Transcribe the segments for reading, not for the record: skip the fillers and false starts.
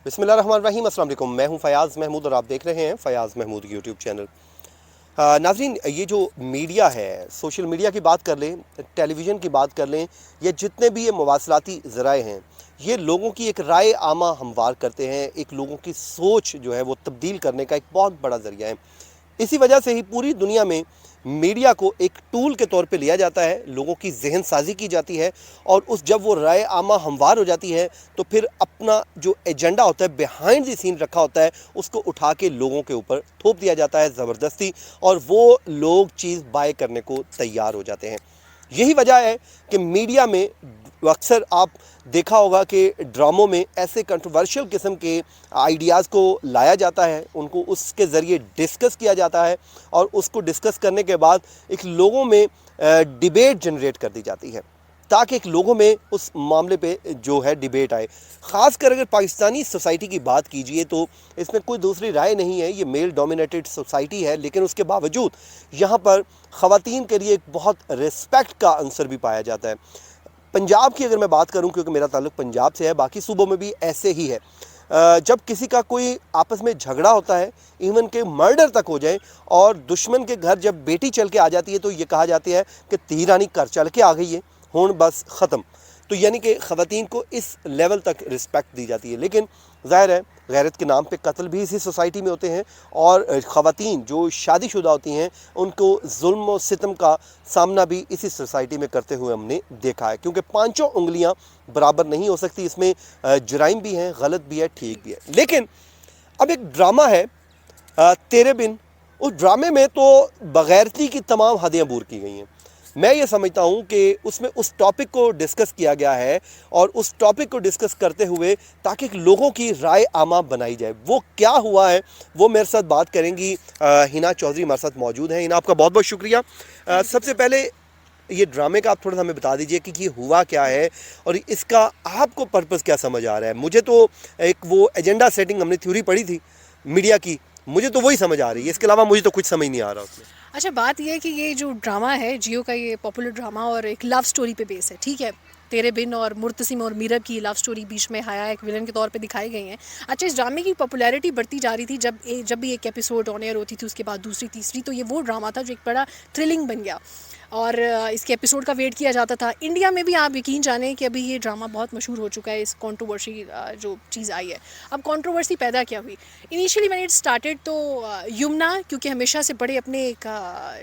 बिस्मिल्लाहिर्रहमानिर्रहीम, अस्सलाम वालेकुम। मैं हूं फ़याज़ महमूद और आप देख रहे हैं फ़याज़ महमूद यूट्यूब चैनल। नाज़रीन, ये जो मीडिया है, सोशल मीडिया की बात कर लें, टेलीविज़न की बात कर लें, या जितने भी ये मवासलाती ज़राए हैं, ये लोगों की एक राय आमा हमवार करते हैं, एक लोगों की सोच जो है वो तब्दील करने का एक बहुत बड़ा ज़रिया है। इसी वजह से ही पूरी दुनिया में मीडिया को एक टूल के तौर पे लिया जाता है, लोगों की जहन साजी की जाती है, और उस जब वो राय आमा हमवार हो जाती है तो फिर अपना जो एजेंडा होता है, बिहाइंड द सीन रखा होता है, उसको उठा के लोगों के ऊपर थोप दिया जाता है ज़बरदस्ती, और वो लोग चीज़ बाय करने को तैयार हो जाते हैं। यही वजह है कि मीडिया में अक्सर आप देखा होगा कि ड्रामों में ऐसे कंट्रोवर्शियल किस्म के आइडियाज़ को लाया जाता है, उनको उसके ज़रिए डिस्कस किया जाता है, और उसको डिस्कस करने के बाद एक लोगों में डिबेट जनरेट कर दी जाती है, ताकि एक लोगों में उस मामले पे जो है डिबेट आए। ख़ासकर अगर पाकिस्तानी सोसाइटी की बात कीजिए तो इसमें कोई दूसरी राय नहीं है, ये मेल डोमिनेटेड सोसाइटी है, लेकिन उसके बावजूद यहाँ पर ख़वातीन के लिए एक बहुत रिस्पेक्ट का आंसर भी पाया जाता है। पंजाब की अगर मैं बात करूं, क्योंकि मेरा ताल्लुक़ पंजाब से है, बाकी सूबों में भी ऐसे ही है। जब किसी का कोई आपस में झगड़ा होता है, इवन के मर्डर तक हो जाए, और दुश्मन के घर जब बेटी चल के आ जाती है तो ये कहा जाता है कि धी रानी घर चल के आ गई है, हुण बस ख़त्म। तो यानी कि ख़वातीन को इस लेवल तक रिस्पेक्ट दी जाती है। लेकिन ज़ाहिर है, गैरत के नाम पे कत्ल भी इसी सोसाइटी में होते हैं, और ख़वातीन जो शादीशुदा होती हैं उनको जुल्म और सितम का सामना भी इसी सोसाइटी में करते हुए हमने देखा है, क्योंकि पांचों उंगलियां बराबर नहीं हो सकती। इसमें जुराइम भी हैं, गलत भी है, ठीक भी है। लेकिन अब एक ड्रामा है तेरे बिन, उस ड्रामे में तो बगैरती की तमाम हदें अबूर की गई हैं। मैं ये समझता हूँ कि उसमें उस टॉपिक को डिस्कस किया गया है, और उस टॉपिक को डिस्कस करते हुए ताकि लोगों की राय आमा बनाई जाए। वो क्या हुआ है वो मेरे साथ बात करेंगी हिना चौधरी, हमारे साथ मौजूद हैं। हिना, आपका बहुत बहुत शुक्रिया। सबसे पहले ये ड्रामे का आप थोड़ा सा हमें बता दीजिए कि ये हुआ क्या है, और इसका आपको पर्पज़ क्या समझ आ रहा है। मुझे तो एक वो एजेंडा सेटिंग, हमने थ्योरी पढ़ी थी मीडिया की, मुझे तो वही समझ आ रही है, इसके अलावा मुझे तो कुछ समझ नहीं आ रहा उसमें। अच्छा, बात यह है कि ये जो ड्रामा है जियो का, ये पॉपुलर ड्रामा और एक लव स्टोरी पे बेस है, ठीक है। तेरे बिन और मुर्तसिम और मीरब की लव स्टोरी बीच में हया एक विलन के तौर पे दिखाई गई है। अच्छा, इस ड्रामे की पॉपुलैरिटी बढ़ती जा रही थी। जब भी एक एपिसोड ऑन एयर होती थी, उसके बाद दूसरी तीसरी, तो ये वो ड्रामा था जो एक बड़ा थ्रिलिंग बन गया, और इसके एपिसोड का वेट किया जाता था। इंडिया में भी आप यकीन जानें कि अभी ये ड्रामा बहुत मशहूर हो चुका है। इस कंट्रोवर्सी जो चीज़ आई है, अब कंट्रोवर्सी पैदा क्या हुई। इनिशियली व्हेन इट स्टार्टेड तो यमुना, क्योंकि हमेशा से बड़े अपने एक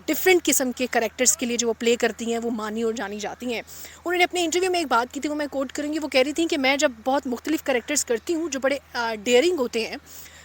डिफरेंट किस्म के कैरेक्टर्स के लिए जो वो प्ले करती हैं वो मानी और जानी जाती हैं। उन्होंने अपने इंटरव्यू में एक बात की थी, वो मैं कोट करूँगी। वो कह रही थी कि मैं जब बहुत मुख्तलिफ कैरेक्टर्स करती हूँ जो बड़े डेयरिंग होते हैं,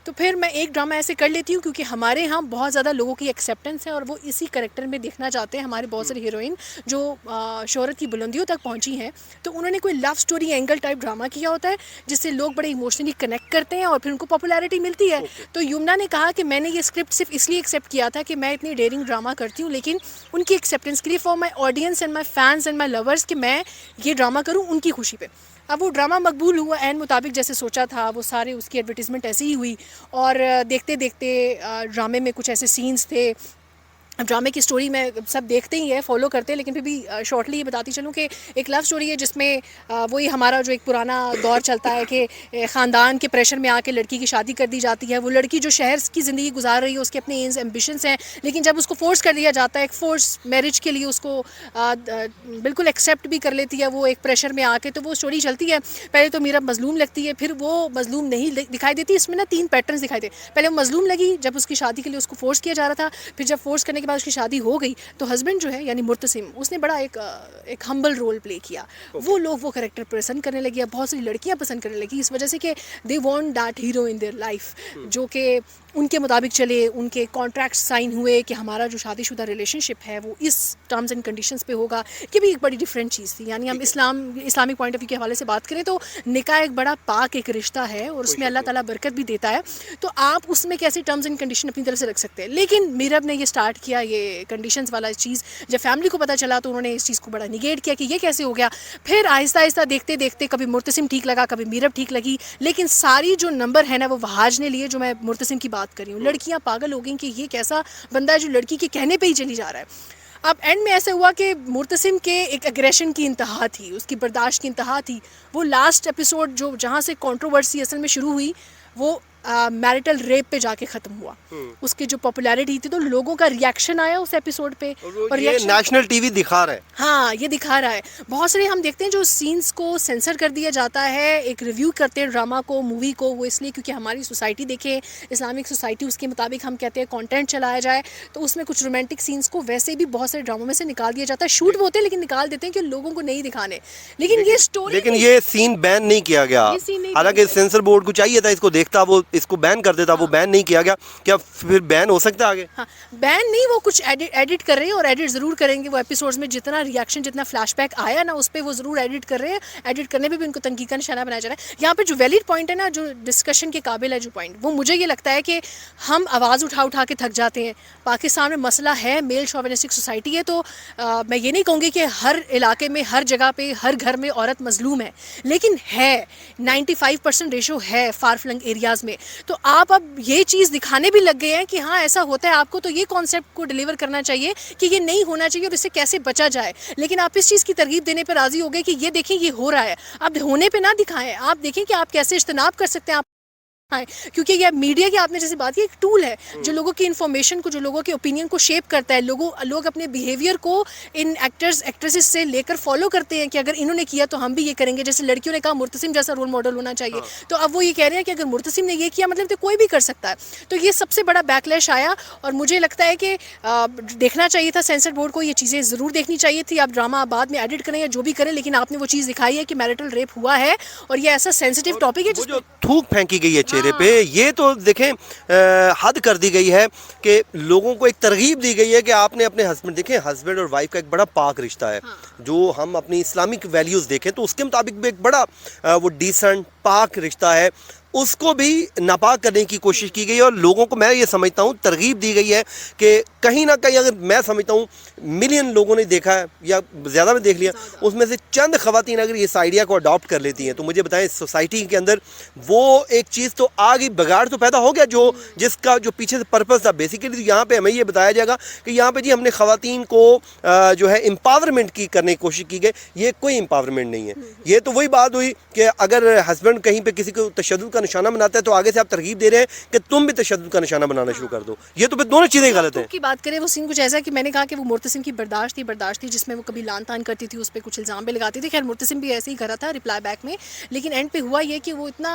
तो फिर मैं एक ड्रामा ऐसे कर लेती हूँ क्योंकि हमारे यहाँ बहुत ज़्यादा लोगों की एक्सेप्टेंस है और वो इसी कैरेक्टर में देखना चाहते हैं। हमारे बहुत सारे हीरोइन जो शोहरत की बुलंदियों तक पहुँची हैं, तो उन्होंने कोई love story angle type drama किया होता है जिससे लोग बड़े इमोशनली कनेक्ट करते हैं और फिर उनको पॉपुलैरिटी मिलती है। तो यमुना ने कहा कि मैंने ये स्क्रिप्ट सिर्फ इसलिए एक्सेप्ट किया था कि मैं इतनी डेयरिंग ड्रामा करती हूँ, लेकिन उनकी एक्सेप्टेंस के लिए, for my audience and my fans and my lovers, कि मैं ये ड्रामा करूँ उनकी खुशी पे। अब वो ड्रामा मकबूल हुआ एन मुताबिक, जैसे सोचा था वो सारे उसकी एडवर्टीज़मेंट ऐसे ही हुई, और देखते देखते ड्रामे में कुछ ऐसे सीन्स थे। ड्रामे की स्टोरी में सब देखते ही है, फॉलो करते हैं, लेकिन फिर भी शॉर्टली ये बताती चलूँ कि एक लव स्टोरी है जिसमें वही हमारा जो एक पुराना दौर चलता है कि ख़ानदान के प्रेशर में आके लड़की की शादी कर दी जाती है। वो लड़की जो शहर की ज़िंदगी गुजार रही है, उसके अपने एम्स एम्बिशंस हैं, लेकिन जब उसको फोर्स कर दिया जाता है एक फोर्स मैरिज के लिए, उसको बिल्कुल एक्सेप्ट भी कर लेती है वो एक प्रेशर में आके। तो वो स्टोरी चलती है। पहले तो मीरा मजलूम लगती है, फिर वो मजलूम नहीं दिखाई देती। इसमें ना 3 पैटर्न्स दिखाई दे। पहले वो मजलूम लगी जब उसकी शादी के लिए उसको फोर्स किया जा रहा था, फिर जब फोर्स करने के बाद उसकी शादी हो गई तो हस्बैंड जो है यानी मुर्तसिम, उसने बड़ा एक हम्बल रोल प्ले किया। वो लोग वो कैरेक्टर पसंद करने लगी, बहुत सारी लड़कियां पसंद करने लगी, इस वजह से कि they want that hero in their life, जो कि उनके मुताबिक चले। उनके कॉन्ट्रैक्ट साइन हुए कि हमारा जो शादीशुदा रिलेशनशिप है वो इस टर्म्स एंड कंडीशंस पे होगा। ये भी एक बड़ी डिफरेंट चीज़ थी। यानी हम इस्लामिक पॉइंट ऑफ व्यू के हवाले से बात करें तो निकाह एक बड़ा पाक एक रिश्ता है और उसमें अल्लाह ताला बरकत भी देता है। तो आप उसमें कैसे टर्म्स एंड कंडीशन अपनी तरफ से रख सकते हैं। लेकिन मीरब ने ये स्टार्ट किया ये कंडीशंस वाला चीज़। जब फैमिली को पता चला तो उन्होंने इस चीज़ को बड़ा निगेट किया कि ये कैसे हो गया। फिर आहिस्ता आहिस्ता देखते देखते कभी मुर्तसिम ठीक लगा, कभी मीरब ठीक लगी, लेकिन सारी जो नंबर है ना वो वहाज ने लिए, जो मैं मुर्तसिम की बात कर रही हूँ। लड़कियाँ पागल हो गई कि ये कैसा बंदा है जो लड़की के कहने पे ही चली जा रहा है। अब एंड में ऐसे हुआ कि मुर्तसिम के एक एग्रेशन की इंतहा थी, उसकी बर्दाश्त की इंतहा थी। वो लास्ट एपिसोड जो जहाँ से कंट्रोवर्सी असल में शुरू हुई, वो मैरिटल रेप पे जाके ख़त्म हुआ। उसकी जो पॉपुलैरिटी थी, तो लोगों का रिएक्शन आया उस एपिसोड पे, और ये नेशनल टीवी दिखा रहा है। हाँ, ये दिखा रहा है। बहुत सारे हम देखते हैं जो सीन्स को सेंसर कर दिया जाता है, एक रिव्यू करते हैं ड्रामा को, मूवी को, वो इसलिए क्योंकि हमारी सोसाइटी देखें, इस्लामिक सोसाइटी, उसके मुताबिक हम कहते हैं कंटेंट चलाया जाए। तो उसमें कुछ रोमांटिक सीन्स को वैसे भी बहुत सारे ड्रामों में से निकाल दिया जाता है। शूट वो होते हैं लेकिन निकाल देते हैं कि लोगों को नहीं दिखाने। लेकिन ये स्टोरी, लेकिन ये सीन बैन नहीं किया गया, ये scene नहीं हालांकि सेंसर बोर्ड को चाहिए था इसको देखता, वो इसको बैन कर देता, वो बैन नहीं किया गया। क्या फिर बैन हो सकता है आगे? हाँ, बैन नहीं, वो कुछ एडिट कर रहे हैं और एडिट ज़रूर करेंगे। वो एपिसोड्स में जितना रिएक्शन, जितना फ्लैशबैक आया ना, उस पर वो ज़रूर एडिट कर रहे हैं। एडिट करने पे भी उनको तनकीद का निशाना बनाया जा रहा है। यहाँ पे जो वैलिड पॉइंट है ना, जो डिस्कशन के काबिल है जो पॉइंट, वो मुझे ये लगता है कि हम आवाज़ उठा उठा के थक जाते हैं। पाकिस्तान में मसला है, मेल शोविनिस्टिक सोसाइटी है, तो मैं ये नहीं कहूँगी कि हर इलाके में, हर जगह पे, हर घर में औरत मजलूम है, लेकिन है 95% रेशो है फार फ्लंग एरियाज़ में। तो आप अब ये चीज़ दिखाने भी लग गए हैं कि हाँ ऐसा होता है आपको, तो ये कॉन्सेप्ट को डिलीवर करना चाहिए कि ये नहीं होना चाहिए और इससे कैसे बचा जाए। लेकिन आप इस चीज़ की तरगीब देने पर राज़ी हो गए कि ये देखें ये हो रहा है, अब होने पे ना दिखाएं, आप देखें कि आप कैसे इज्तनाब कर सकते हैं। आप हाँ, क्योंकि ये मीडिया की आपने जैसे बात की, एक टूल है जो लोगों की इन्फॉर्मेशन को, जो लोगों के ओपिनियन को शेप करता है। लोग अपने बिहेवियर को इन एक्टर्स एक्ट्रेसेस से लेकर फॉलो करते हैं कि अगर इन्होंने किया तो हम भी ये करेंगे। जैसे लड़कियों ने कहा मुर्तसिम जैसा रोल मॉडल होना चाहिए, तो अब वो ये कह रहे हैं कि अगर मुर्तसिम ने ये किया मतलब तो कोई भी कर सकता है। तो ये सबसे बड़ा बैकलैश आया और मुझे लगता है कि देखना चाहिए था सेंसर बोर्ड को, ये चीज़ें ज़रूर देखनी चाहिए थी। आप ड्रामा बाद में एडिट करें या जो भी करें, लेकिन आपने वो चीज़ दिखाई है कि मैरिटल रेप हुआ है और ये ऐसा सेंसिटिव टॉपिक है जो थूक फेंकी गई है चेहरे पे, ये तो देखें हद कर दी गई है कि लोगों को एक तरगीब दी गई है कि आपने अपने हस्बैंड, देखें हस्बैंड और वाइफ का एक बड़ा पाक रिश्ता है। जो हम अपनी इस्लामिक वैल्यूज़ देखें तो उसके मुताबिक भी एक बड़ा वो डिसेंट पाक रिश्ता है, उसको भी नापाक करने की कोशिश की गई। और लोगों को मैं ये समझता हूँ तरगीब दी गई है कि कहीं ना कहीं, अगर मैं समझता हूँ मिलियन लोगों ने देखा है या ज़्यादा में देख लिया, उसमें से चंद ख़वातीन अगर इस आइडिया को अडॉप्ट कर लेती हैं, तो मुझे बताएं सोसाइटी के अंदर वो एक चीज़ तो आगे बगाड़ तो पैदा हो गया, जो जिसका जो पीछे से पर्पज़ था। बेसिकली तो यहाँ पे हमें ये बताया जाएगा कि यहाँ पे जी हमने ख़वातीन को जो है एम्पावरमेंट की करने की कोशिश की गई। ये कोई एम्पावरमेंट नहीं है। ये तो वही बात हुई कि अगर हस्बैंड कहीं पर किसी को तशद्दुद का निशाना बनाता है तो आगे से आप तरगीब दे रहे हैं कि तुम भी तशद्दुद का निशाना बनाना शुरू कर दो। ये तो फिर दोनों चीज़ें गलत है। की बात करें, वो सीन कुछ ऐसा कि मैंने कहा कि वो मुर्तसिम की बर्दाश्त थी जिसमें वो कभी लान तान करती थी, उस पर कुछ इल्ज़ाम भी लगाती थी। खैर मुर्तसिम भी ऐसे ही करा था रिप्लाई बैक में, लेकिन एंड पे हुआ ये कि वो इतना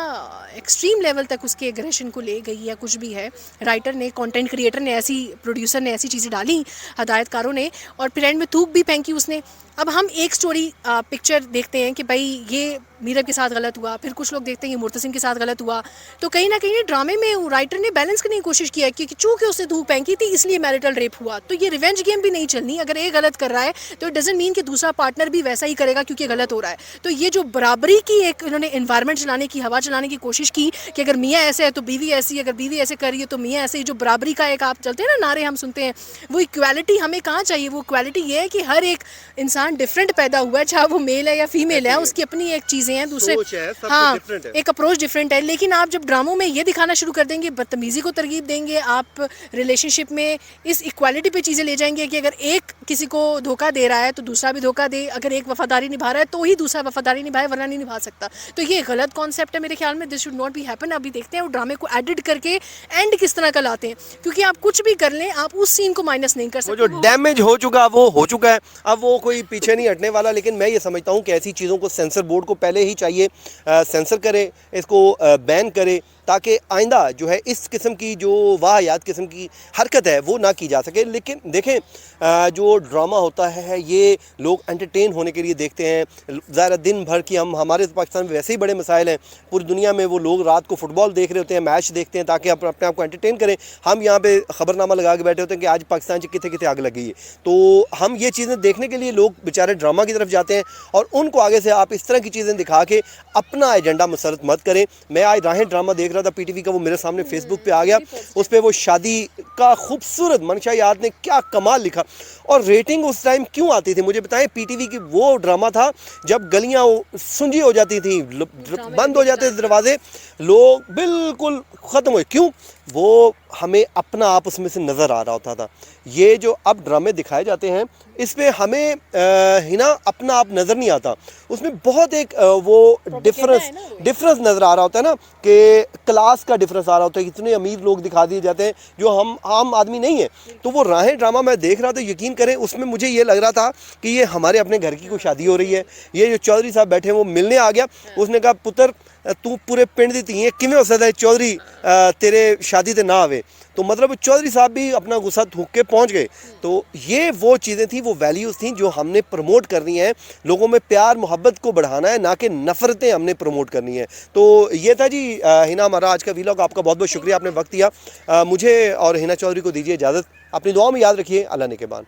एक्सट्रीम लेवल तक उसके एग्रेशन को ले गई या कुछ भी है। राइटर ने, कंटेंट क्रिएटर ने ऐसी, प्रोड्यूसर ने ऐसी चीज़ें डाली, हदायतकारों ने, और फिर एंड में थूक भी फेंकी उसने। अब हम एक स्टोरी पिक्चर देखते हैं कि भाई ये मीरब के साथ गलत हुआ, फिर कुछ लोग देखते हैं ये मुर्तसिम के साथ गलत हुआ। तो कहीं ना कहीं ड्रामे में राइटर ने बैलेंस करने की कोशिश किया कि चूंकि उसने धूप फेंकी थी इसलिए मैरिटल रेप हुआ। तो ये रिवेंज गेम भी नहीं चलनी। अगर ये गलत कर रहा है तो इट डजंट मीन कि दूसरा पार्टनर भी वैसा ही करेगा क्योंकि गलत हो रहा है। तो ये जो बराबरी की एक इन्होंने इन्वायरमेंट चलाने की, हवा चलाने की कोशिश की कि अगर मियाँ ऐसे है तो बीवी ऐसी, अगर बीवी ऐसे कर रही है तो मियाँ ऐसे, जो बराबरी का एक आप चलते हैं ना नारे हम सुनते हैं, वो इक्वालिटी हमें कहाँ चाहिए। वो इक्वालिटी ये है कि हर एक इंसान डिफरेंट पैदा हुआ है, चाहे वो मेल है या फीमेल है, उसकी अपनी एक चीज़ें हैं, दूसरे हाँ एक अप्रोच डिफरेंट है। लेकिन आप जब ड्रामों में ये दिखाना शुरू कर देंगे, बदतमीजी को तरगीब देंगे, आप रिलेशनशिप में इस इक्वालिटी पे चीज़ें ले जाएंगे कि अगर एक किसी को धोखा दे रहा है तो दूसरा भी धोखा दे, अगर एक वफादारी निभा रहा है तो ही दूसरा वफादारी निभाए, वरना नहीं निभा सकता। तो ये गलत कॉन्सेप्ट है मेरे ख्याल में। This should not be happen. अभी देखते हैं वो ड्रामे को एडिट करके एंड किस तरह का लाते हैं, क्योंकि आप कुछ भी कर लें आप उस सीन को माइनस नहीं कर सकते। जो डैमेज हो चुका वो हो चुका है, अब वो कोई पीछे नहीं हटने वाला। लेकिन मैं ये समझता हूँ कि ऐसी चीज़ों को सेंसर बोर्ड को पहले ही चाहिए सेंसर करे, इसको बैन करे, ताकि आइंदा जो है इस किस्म की जो वाहियात किस्म की हरकत है वो ना की जा सके। लेकिन देखें जो ड्रामा होता है ये लोग एंटरटेन होने के लिए देखते हैं। ज़रा दिन भर की हमारे पाकिस्तान में वैसे ही बड़े मसाइल हैं, पूरी दुनिया में वो लोग रात को फुटबॉल देख रहे होते हैं, मैच देखते हैं ताकि अपने आप को एंटरटेन करें। हम यहाँ पे ख़बरनामा लगा के बैठे होते हैं कि आज पाकिस्तान से कितने कितने आग लगी है। तो हम ये चीज़ें देखने के लिए लोग बेचारे ड्रामा की तरफ जाते हैं और उनको आगे से आप इस तरह की चीज़ें दिखा के अपना एजेंडा मुसरत मत करें। मैं आज राहें ड्रामा देख रहा था पीटीवी का, वो मेरे सामने फेसबुक पे आ गया, उस पर वो शादी का खूबसूरत मनशा याद ने क्या कमाल लिखा। और रेटिंग उस टाइम क्यों आती थी मुझे बताएं, पीटीवी की वो ड्रामा था जब गलियां सुंजी हो जाती थी, बंद हो जाते थे दरवाजे, लोग बिल्कुल ख़त्म हुए। क्यों? वो हमें अपना आप उसमें से नज़र आ रहा होता था। ये जो अब ड्रामे दिखाए जाते हैं इसमें हमें हिना अपना आप नज़र नहीं आता, उसमें बहुत एक वो डिफरेंस नज़र आ रहा होता है ना, कि क्लास का डिफरेंस आ रहा होता है। इतने अमीर लोग दिखा दिए जाते हैं जो हम आम आदमी नहीं है। तो वो राहें ड्रामा मैं देख रहा था, यकीन करें उसमें मुझे ये लग रहा था कि ये हमारे अपने घर की कोई शादी हो रही है। ये जो चौधरी साहब बैठे हैं वो मिलने आ गया, उसने कहा पुत्र तू पूरे पिंड दी धी है, किमें हो सकता है चौधरी तेरे शादी ते ना आवे। तो मतलब चौधरी साहब भी अपना गुस्सा थूक के पहुंच गए। तो ये वो चीज़ें थी, वो वैल्यूज़ थी जो हमने प्रमोट करनी है, लोगों में प्यार मोहब्बत को बढ़ाना है, ना कि नफ़रतें हमने प्रमोट करनी है। तो ये था जी हिना हमारा आज का वीलॉग। आपका बहुत बहुत शुक्रिया, आपने वक्त दिया मुझे और हिना चौधरी को दीजिए इजाज़त। अपनी दुआ में याद रखिए, अल्लाह ने के बाद।